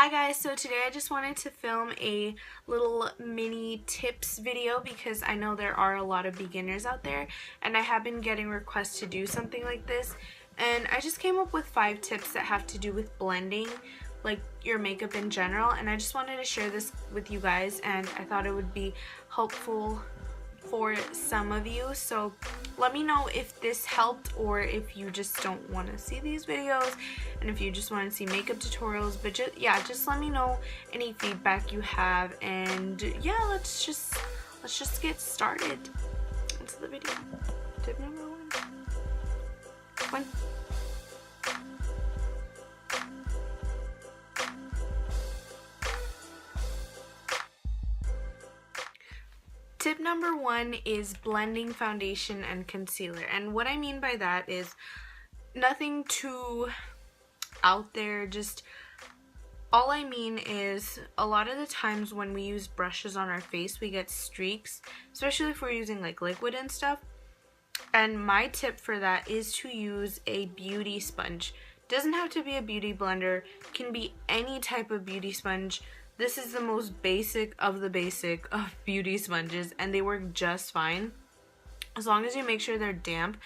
Hi guys, so today I just wanted to film a little mini tips video because I know there are a lot of beginners out there and I have been getting requests to do something like this, and I just came up with 5 tips that have to do with blending, like your makeup in general, and I just wanted to share this with you guys and I thought it would be helpful for some of you. So let me know if this helped or if you just don't want to see these videos and if you just want to see makeup tutorials. But just let me know any feedback you have, and yeah, let's just get started into the video. Tip number 1. Tip number 1 is blending foundation and concealer, and what I mean by that is nothing too out there. Just all I mean is a lot of the times when we use brushes on our face we get streaks, especially if we're using like liquid and stuff, and my tip for that is to use a beauty sponge. Doesn't have to be a beauty blender, can be any type of beauty sponge. This is the most basic of the basic of beauty sponges and they work just fine. As long as you make sure they're damp,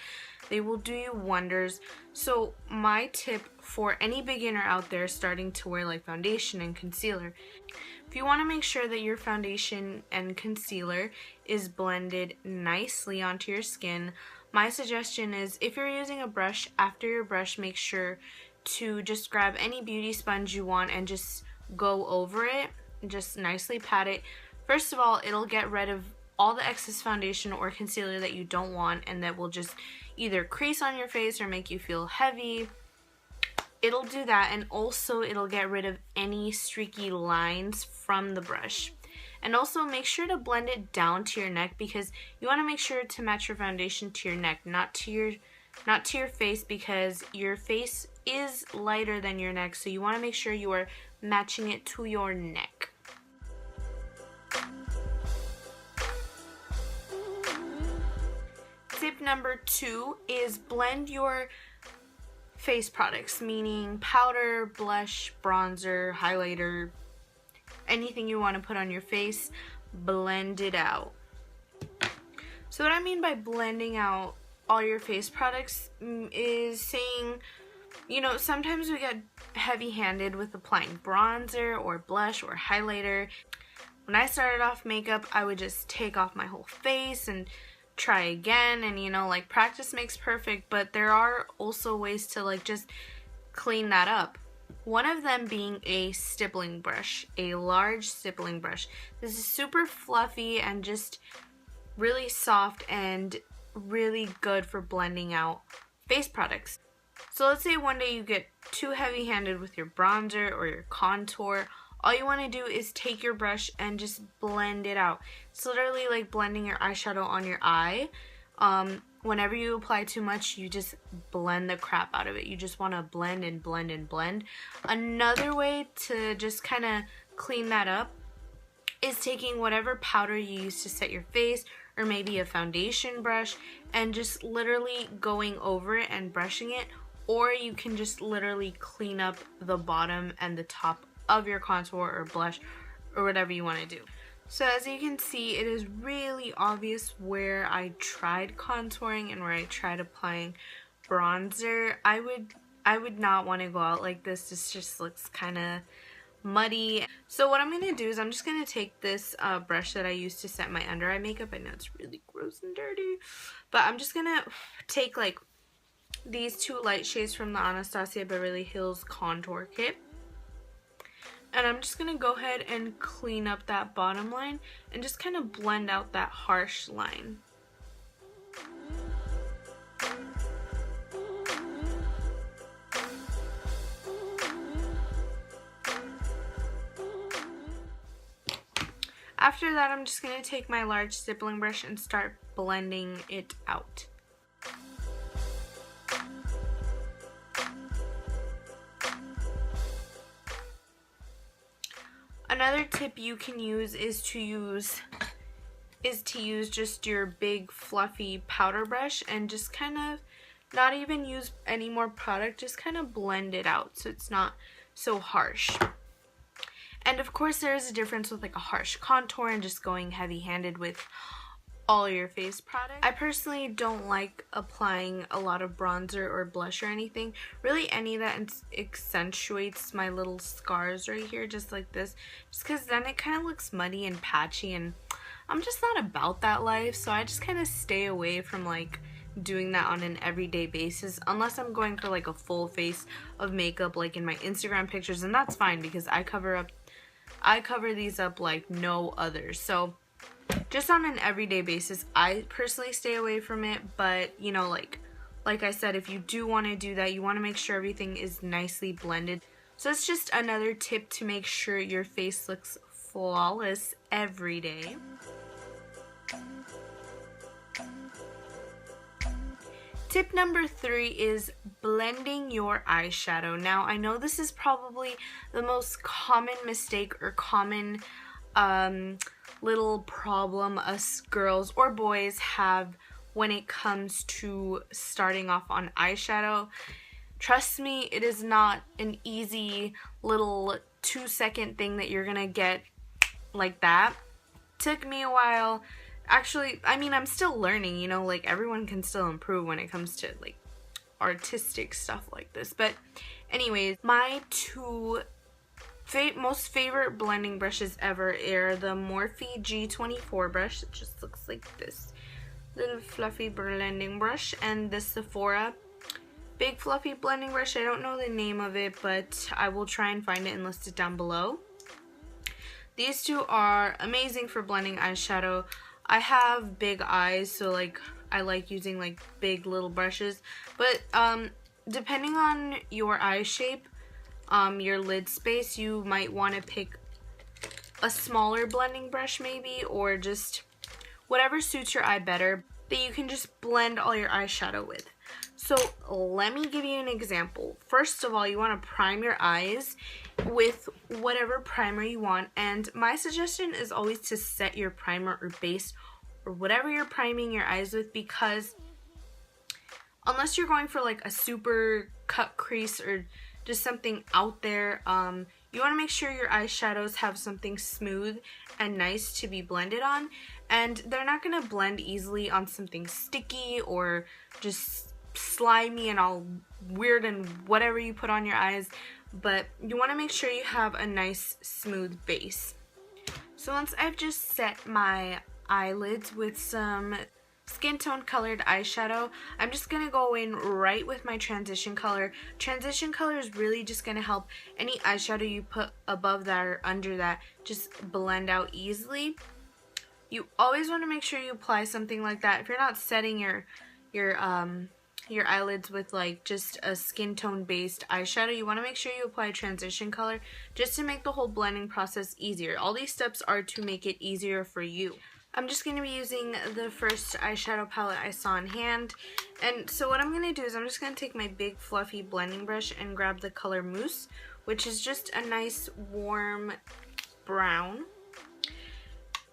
they will do you wonders. So my tip for any beginner out there starting to wear like foundation and concealer, if you want to make sure that your foundation and concealer is blended nicely onto your skin, my suggestion is if you're using a brush, after your brush, make sure to just grab any beauty sponge you want and just go over it, just nicely pat it. First of all, it'll get rid of all the excess foundation or concealer that you don't want and that will just either crease on your face or make you feel heavy. It'll do that, and also it'll get rid of any streaky lines from the brush. And also make sure to blend it down to your neck because you want to make sure to match your foundation to your neck, not to your face, because your face is lighter than your neck, so you want to make sure you are matching it to your neck. Tip number 2 is blend your face products, meaning powder, blush, bronzer, highlighter, anything you want to put on your face, blend it out. So what I mean by blending out all your face products is saying, you know, sometimes we get heavy-handed with applying bronzer or blush or highlighter. When I started off makeup, I would just take off my whole face and try again, and you know, like, practice makes perfect, but there are also ways to like just clean that up. One of them being a stippling brush, a large stippling brush. This is super fluffy and just really soft and really good for blending out face products. So let's say one day you get too heavy-handed with your bronzer or your contour. All you want to do is take your brush and just blend it out. It's literally like blending your eyeshadow on your eye. Whenever you apply too much, you just blend the crap out of it. You just want to blend and blend and blend. Another way to just kind of clean that up is taking whatever powder you use to set your face, or maybe a foundation brush, and just literally going over it and brushing it, or you can just literally clean up the bottom and the top of your contour or blush or whatever you want to do. So as you can see, it is really obvious where I tried contouring and where I tried applying bronzer. I would not want to go out like this. This just looks kind of muddy. So what I'm going to do is I'm just going to take this brush that I used to set my under eye makeup. I know it's really gross and dirty, but I'm just going to take like these 2 light shades from the Anastasia Beverly Hills contour kit. And I'm just going to go ahead and clean up that bottom line and just kind of blend out that harsh line. After that, I'm just going to take my large stippling brush and start blending it out. Another tip you can use is to use just your big fluffy powder brush and just kind of not even use any more product, just kind of blend it out so it's not so harsh. And of course there is a difference with like a harsh contour and just going heavy-handed with all your face products. I personally don't like applying a lot of bronzer or blush or anything. Really any that accentuates my little scars right here, just like this. Just because then it kind of looks muddy and patchy, and I'm just not about that life. So I just kind of stay away from like doing that on an everyday basis, unless I'm going for like a full face of makeup like in my Instagram pictures, and that's fine because I cover these up like no others. So just on an everyday basis, I personally stay away from it. But you know, like I said, if you do want to do that, you want to make sure everything is nicely blended. So it's just another tip to make sure your face looks flawless every day. Tip number 3 is blending your eyeshadow. Now, I know this is probably the most common mistake or common little problem us girls or boys have when it comes to starting off on eyeshadow. Trust me, it is not an easy little 2-second thing that you're gonna get like that. Took me a while. Actually, I mean, I'm still learning, you know, like everyone can still improve when it comes to like artistic stuff like this. But anyways, my two most favorite blending brushes ever are the Morphe G24 brush. It just looks like this little fluffy blending brush, and the Sephora big fluffy blending brush. I don't know the name of it, but I will try and find it and list it down below. These two are amazing for blending eyeshadow. I have big eyes, so like I like using like big little brushes, but depending on your eye shape, your lid space, you might want to pick a smaller blending brush maybe, or just whatever suits your eye better that you can just blend all your eyeshadow with. So let me give you an example. First of all, you want to prime your eyes with whatever primer you want, and my suggestion is always to set your primer or base or whatever you're priming your eyes with, because unless you're going for like a super cut crease or just something out there, you want to make sure your eyeshadows have something smooth and nice to be blended on, and they're not going to blend easily on something sticky or just slimy and all weird and whatever you put on your eyes. But you want to make sure you have a nice smooth base. So once I've just set my eyelids with some skin tone colored eyeshadow, I'm just going to go in right with my transition color. Transition color is really just going to help any eyeshadow you put above that or under that just blend out easily. You always want to make sure you apply something like that. If you're not setting your eyelids with like just a skin tone based eyeshadow, you want to make sure you apply transition color just to make the whole blending process easier. All these steps are to make it easier for you. I'm just going to be using the first eyeshadow palette I saw in hand, and so what I'm going to do is I'm just going to take my big fluffy blending brush and grab the color Mousse, which is just a nice warm brown.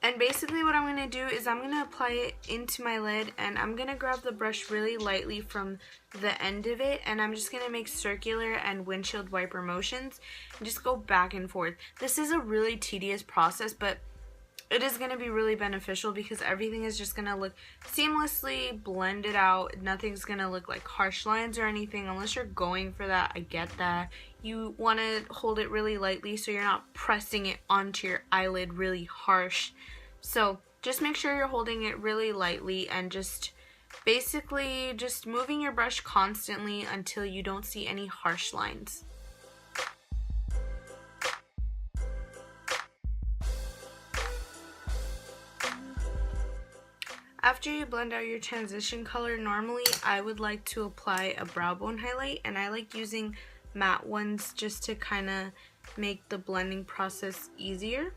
And basically what I'm going to do is I'm going to apply it into my lid, and I'm going to grab the brush really lightly from the end of it, and I'm just going to make circular and windshield wiper motions and just go back and forth. This is a really tedious process, but it is going to be really beneficial because everything is just going to look seamlessly blended out. Nothing's going to look like harsh lines or anything unless you're going for that. I get that. You want to hold it really lightly so you're not pressing it onto your eyelid really harsh. So just make sure you're holding it really lightly and just basically just moving your brush constantly until you don't see any harsh lines. After you blend out your transition color, normally I would like to apply a brow bone highlight, and I like using matte ones just to kind of make the blending process easier.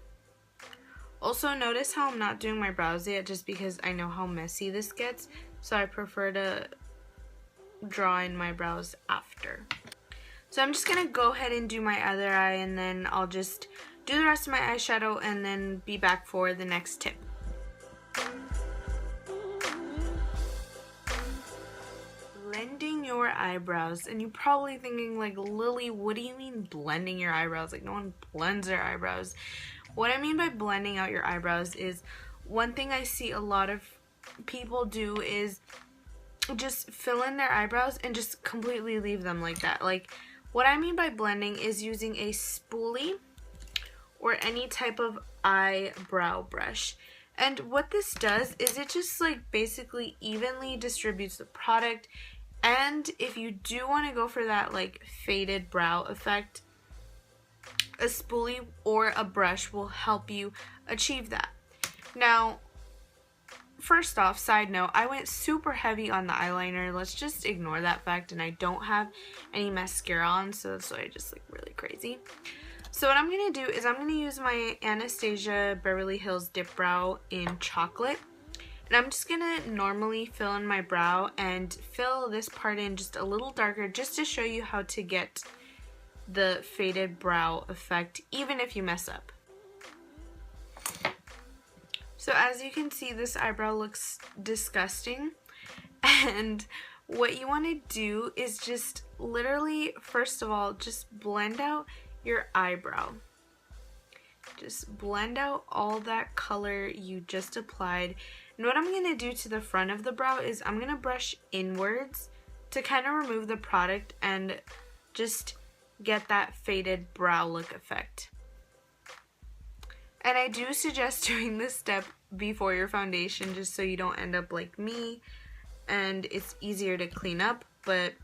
Also, notice how I'm not doing my brows yet just because I know how messy this gets, so I prefer to draw in my brows after. So I'm just going to go ahead and do my other eye, and then I'll just do the rest of my eyeshadow and then be back for the next tip. blending your eyebrows. And you're probably thinking like, Lily, what do you mean blending your eyebrows? Like, no one blends their eyebrows. What I mean by blending out your eyebrows is, one thing I see a lot of people do is just fill in their eyebrows and just completely leave them like that. Like, what I mean by blending is using a spoolie or any type of eyebrow brush. And what this does is it just like basically evenly distributes the product. And if you do want to go for that like faded brow effect, a spoolie or a brush will help you achieve that. Now, first off, side note, I went super heavy on the eyeliner. Let's just ignore that fact, and I don't have any mascara on, so that's why I just like really crazy. So what I'm going to do is I'm going to use my Anastasia Beverly Hills Dip Brow in Chocolate. And I'm just going to normally fill in my brow and fill this part in just a little darker, just to show you how to get the faded brow effect, even if you mess up. So as you can see, this eyebrow looks disgusting. And what you want to do is just literally, first of all, just blend out your eyebrow. Just blend out all that color you just applied. And what I'm going to do to the front of the brow is I'm going to brush inwards to kind of remove the product and just get that faded brow look effect. And I do suggest doing this step before your foundation, just so you don't end up like me and it's easier to clean up, but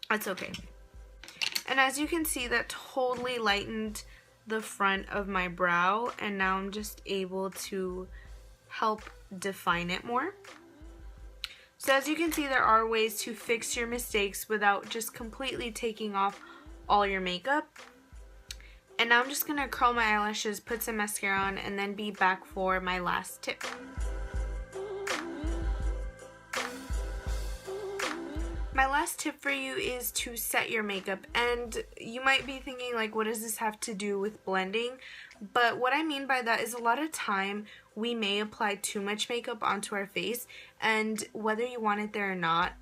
that's okay. And as you can see, that totally lightened the front of my brow, and now I'm just able to help define it more. So as you can see, there are ways to fix your mistakes without just completely taking off all your makeup. And now I'm just going to curl my eyelashes, put some mascara on, and then be back for my last tip. My last tip for you is to set your makeup, and you might be thinking like, what does this have to do with blending? But what I mean by that is a lot of time we may apply too much makeup onto our face, and whether you want it there or not,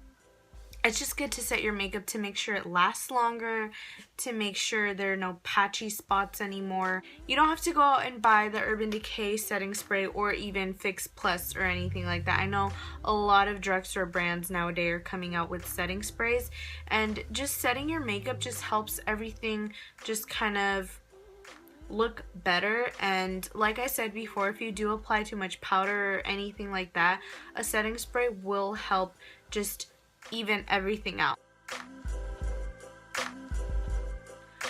it's just good to set your makeup to make sure it lasts longer, to make sure there are no patchy spots anymore. You don't have to go out and buy the Urban Decay setting spray or even Fix Plus or anything like that. I know a lot of drugstore brands nowadays are coming out with setting sprays, and just setting your makeup just helps everything just kind of look better. And like I said before, if you do apply too much powder or anything like that, a setting spray will help just even everything out.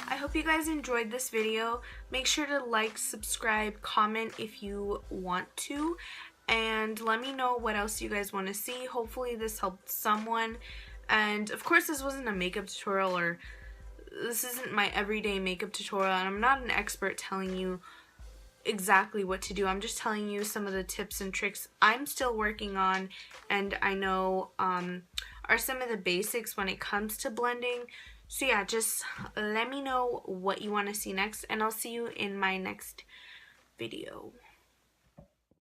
I hope you guys enjoyed this video. Make sure to like, subscribe, comment if you want to, and let me know what else you guys want to see. Hopefully this helped someone. And of course, this wasn't a makeup tutorial, or this isn't my everyday makeup tutorial, and I'm not an expert telling you exactly what to do. I'm just telling you some of the tips and tricks I'm still working on, and I know are some of the basics when it comes to blending. So yeah, just let me know what you want to see next, and I'll see you in my next video.